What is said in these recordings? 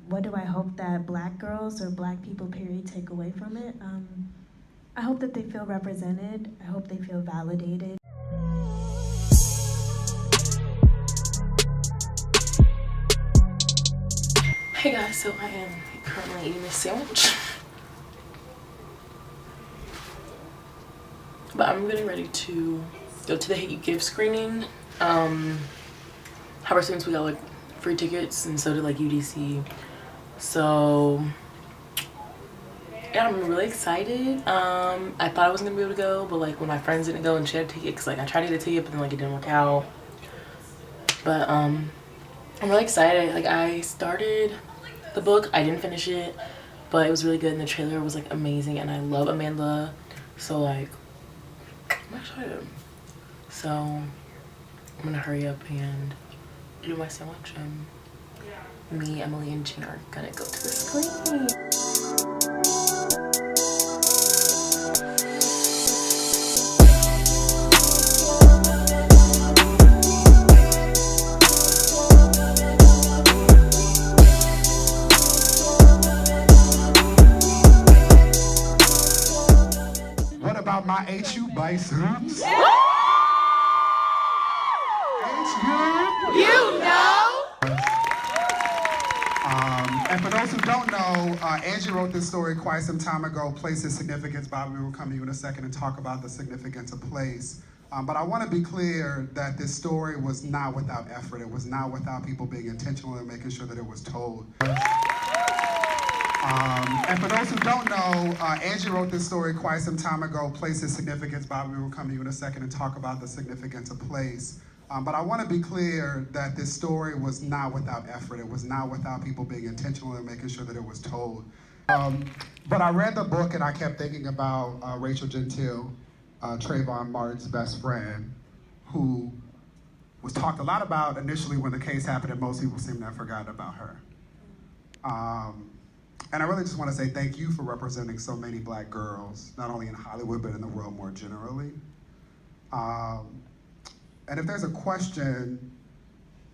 What do I hope that Black girls or Black people, period, take away from it? I hope that they feel represented. I hope they feel validated. Hey guys, so I am currently eating this sandwich. But I'm getting ready to go to the Hate You Give screening. However, since we got like free tickets and so did like UDC. So yeah, I'm really excited. I thought I wasn't gonna be able to go, but like when my friends didn't go and she had a ticket, cause like I tried to get a ticket but then like it didn't work out. But I'm really excited. Like I started the book, I didn't finish it, but it was really good and the trailer was like amazing and I love Amanda. So like I'm excited. So I'm gonna hurry up and do my sandwich and me, Emily, and Gina are gonna go to the screen. What about my HU Bisons? HU? You know! And for those who don't know, Angie wrote this story quite some time ago, Place Its Significance. Bobby will come to you in a second and talk about the significance of place. But I want to be clear that this story was not without effort. It was not without people being intentional and making sure that it was told. And for those who don't know, Angie wrote this story quite some time ago, Place Its Significance. Bobby will come to you in a second and talk about the significance of place. But I want to be clear that this story was not without effort. It was not without people being intentional and making sure that it was told. But I read the book and I kept thinking about Rachel Gentile, Trayvon Martin's best friend, who was talked a lot about initially when the case happened, and most people seem to have forgotten about her. And I really just want to say thank you for representing so many Black girls, not only in Hollywood, but in the world more generally. And if there's a question,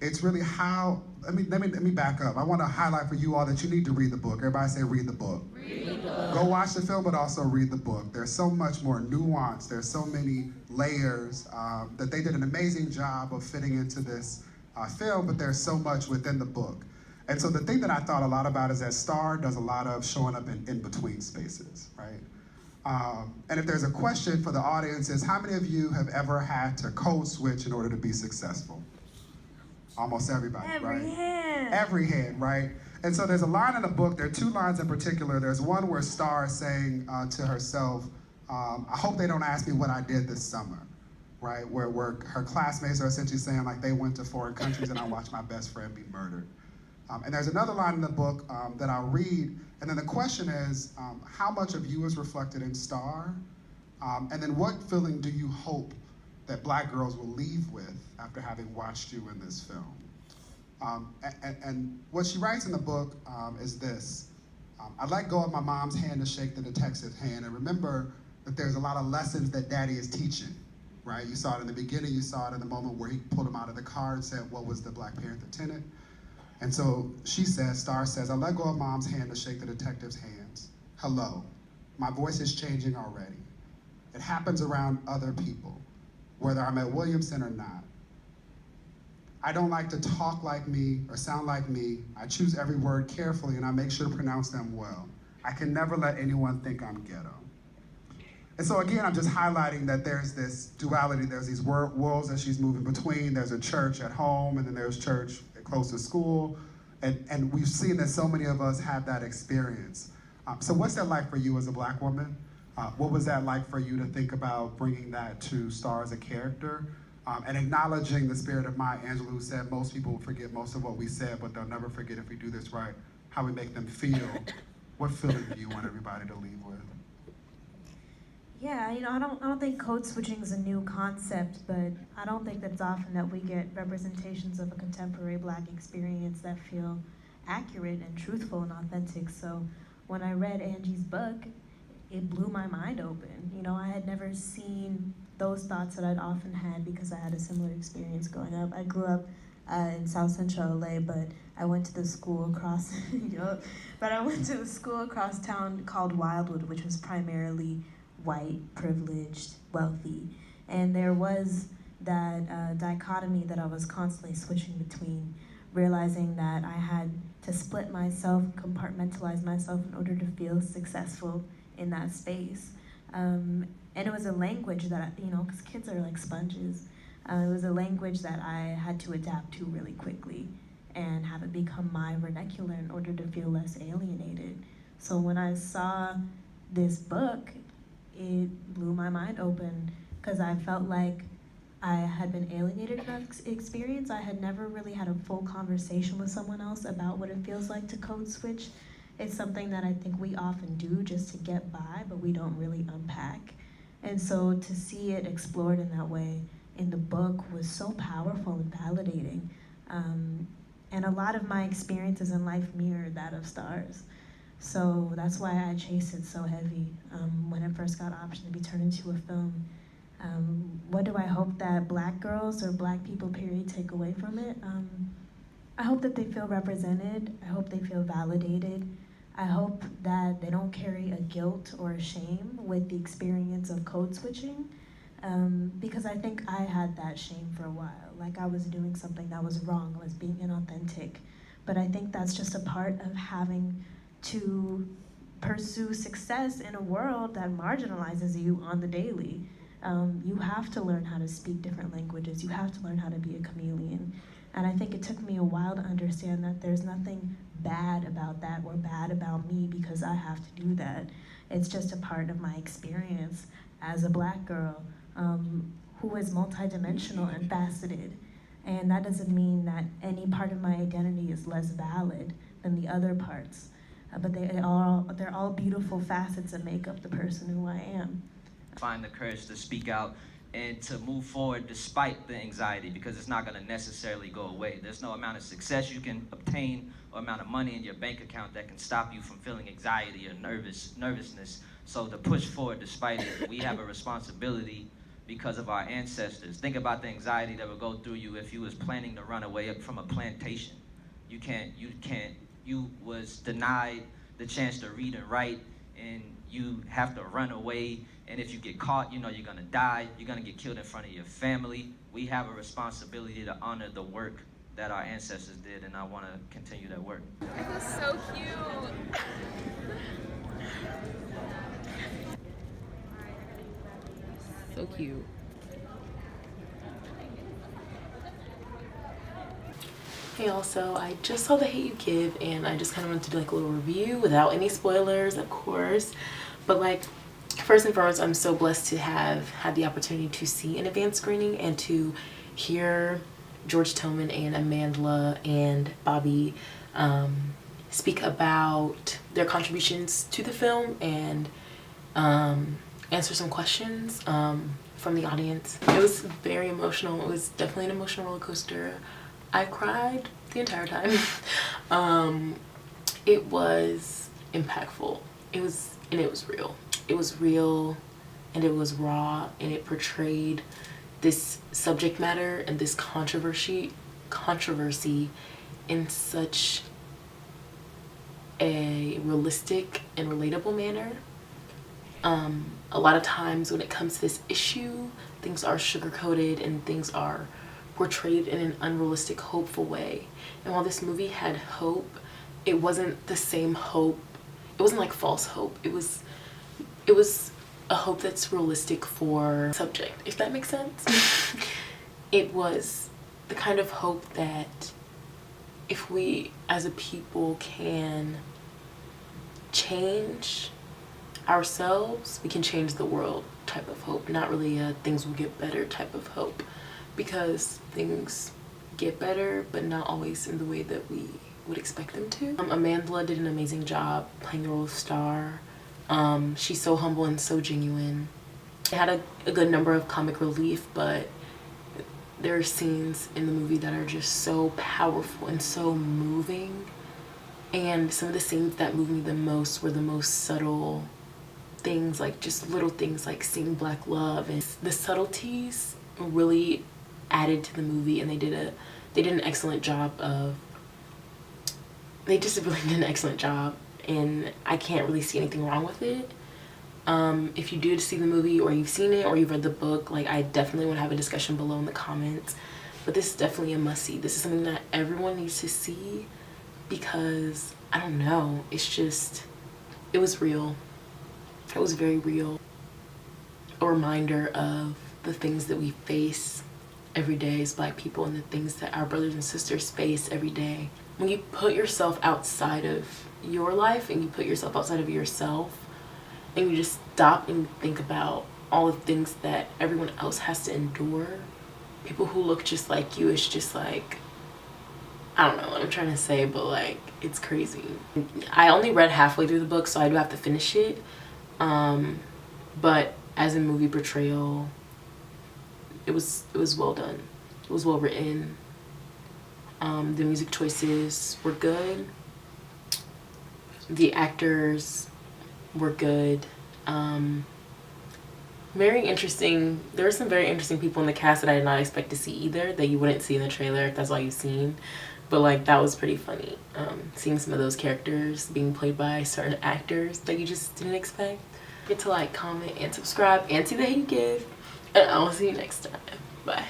it's really how, let me back up. I want to highlight for you all that you need to read the book. Everybody say read the book. Read the book. Go watch the film, but also read the book. There's so much more nuance. There's so many layers that they did an amazing job of fitting into this film, but there's so much within the book. And so the thing that I thought a lot about is that Star does a lot of showing up in between spaces, right? And if there's a question for the audience is, how many of you have ever had to code switch in order to be successful? Almost everybody, right? Every hand, right? And so there's a line in the book, there are two lines in particular. There's one where Star is saying to herself, I hope they don't ask me what I did this summer, right? Where her classmates are essentially saying like they went to foreign countries and I watched my best friend be murdered. And there's another line in the book that I'll read, and then the question is, how much of you is reflected in Star? And then what feeling do you hope that Black girls will leave with after having watched you in this film? And what she writes in the book is this. I let go of my mom's hand to shake the detective's hand, and remember that there's a lot of lessons that Daddy is teaching, right? You saw it in the beginning, you saw it in the moment where he pulled him out of the car and said, what was the Black Panther tenet? And so she says, Star says, I let go of Mom's hand to shake the detective's hands. Hello, my voice is changing already. It happens around other people, whether I'm at Williamson or not. I don't like to talk like me or sound like me. I choose every word carefully and I make sure to pronounce them well. I can never let anyone think I'm ghetto. And so again, I'm just highlighting that there's this duality, there's these worlds that she's moving between. There's a church at home and then there's church close to school. And we've seen that so many of us have that experience. So what's that like for you as a Black woman? What was that like for you to think about bringing that to Star as a character? And acknowledging the spirit of Maya Angelou, who said most people will forget most of what we said, but they'll never forget if we do this right, how we make them feel. What feeling do you want everybody to leave with? Yeah, I don't think code switching is a new concept, but I don't think that it's often that we get representations of a contemporary Black experience that feel accurate and truthful and authentic. So when I read Angie's book, it blew my mind open. I had never seen those thoughts that I'd often had because I had a similar experience growing up. I grew up in South Central LA, but I went to the school across, yup, but I went to a school across town called Wildwood, which was primarily white, privileged, wealthy. And there was that dichotomy that I was constantly switching between, realizing that I had to split myself, compartmentalize myself in order to feel successful in that space. And it was a language that, because kids are like sponges, it was a language that I had to adapt to really quickly and have it become my vernacular in order to feel less alienated. So when I saw this book, it blew my mind open because I felt like I had been alienated in that experience. I had never really had a full conversation with someone else about what it feels like to code switch. It's something that I think we often do just to get by, but we don't really unpack. And so to see it explored in that way in the book was so powerful and validating. And a lot of my experiences in life mirrored that of Stars. So that's why I chased it so heavy when it first got optioned to be turned into a film. What do I hope that Black girls or Black people, period, take away from it? I hope that they feel represented. I hope they feel validated. I hope that they don't carry a guilt or a shame with the experience of code switching, because I think I had that shame for a while. Like I was doing something that was wrong, I was being inauthentic. But I think that's just a part of having to pursue success in a world that marginalizes you on the daily. You have to learn how to speak different languages. You have to learn how to be a chameleon. And I think it took me a while to understand that there's nothing bad about that or bad about me because I have to do that. It's just a part of my experience as a Black girl who is multidimensional and faceted. And that doesn't mean that any part of my identity is less valid than the other parts. But they're all beautiful facets that make up the person who I am. Find the courage to speak out and to move forward despite the anxiety, because it's not going to necessarily go away. There's no amount of success you can obtain or amount of money in your bank account that can stop you from feeling anxiety or nervousness. So to push forward despite it, we have a responsibility because of our ancestors. Think about the anxiety that would go through you if you was planning to run away from a plantation. You was denied the chance to read and write, and you have to run away. And if you get caught, you're gonna die. You're gonna get killed in front of your family. We have a responsibility to honor the work that our ancestors did, and I want to continue that work. This is so cute. So cute. Hey, also, I just saw The Hate You Give, and I just kind of wanted to do like a little review without any spoilers, of course. But like, first and foremost, I'm so blessed to have had the opportunity to see an advanced screening and to hear George Tillman and Amandla and Bobby speak about their contributions to the film and answer some questions from the audience. It was very emotional. It was definitely an emotional roller coaster. I cried the entire time. It was impactful. It was real. It was real and it was raw, and it portrayed this subject matter and this controversy in such a realistic and relatable manner. A lot of times when it comes to this issue, things are sugar-coated and things are portrayed in an unrealistic, hopeful way. And while this movie had hope, it wasn't the same hope. It wasn't like false hope. It was a hope that's realistic for subject, if that makes sense. It was the kind of hope that if we as a people can change ourselves, we can change the world type of hope, not really a things will get better type of hope, because things get better but not always in the way that we would expect them to. Amandla did an amazing job playing the role of Star. She's so humble and so genuine. It had a good number of comic relief, but there are scenes in the movie that are just so powerful and so moving. And some of the scenes that moved me the most were the most subtle things, like just little things like seeing Black love, and the subtleties really added to the movie, and they did an excellent job of they just really did an excellent job, and I can't really see anything wrong with it. If you do see the movie, or you've seen it, or you've read the book, like, I definitely want to have a discussion below in the comments. But this is definitely a must-see. This is something that everyone needs to see, because, I don't know, it's just, it was real. It was very real. A reminder of the things that we face every day as Black people, and the things that our brothers and sisters face every day. When you put yourself outside of your life, and you put yourself outside of yourself, and you just stop and think about all the things that everyone else has to endure, people who look just like you, it's just like, I don't know what I'm trying to say, but like, it's crazy. I only read halfway through the book, so I do have to finish it. But as a movie portrayal, it was well done. It was well written. The music choices were good. The actors were good. Very interesting. There were some very interesting people in the cast that I did not expect to see either, that you wouldn't see in the trailer if that's all you've seen. But like, that was pretty funny. Seeing some of those characters being played by certain actors that you just didn't expect. Get to like, comment, and subscribe, and see the hate you give. And I will see you next time. Bye.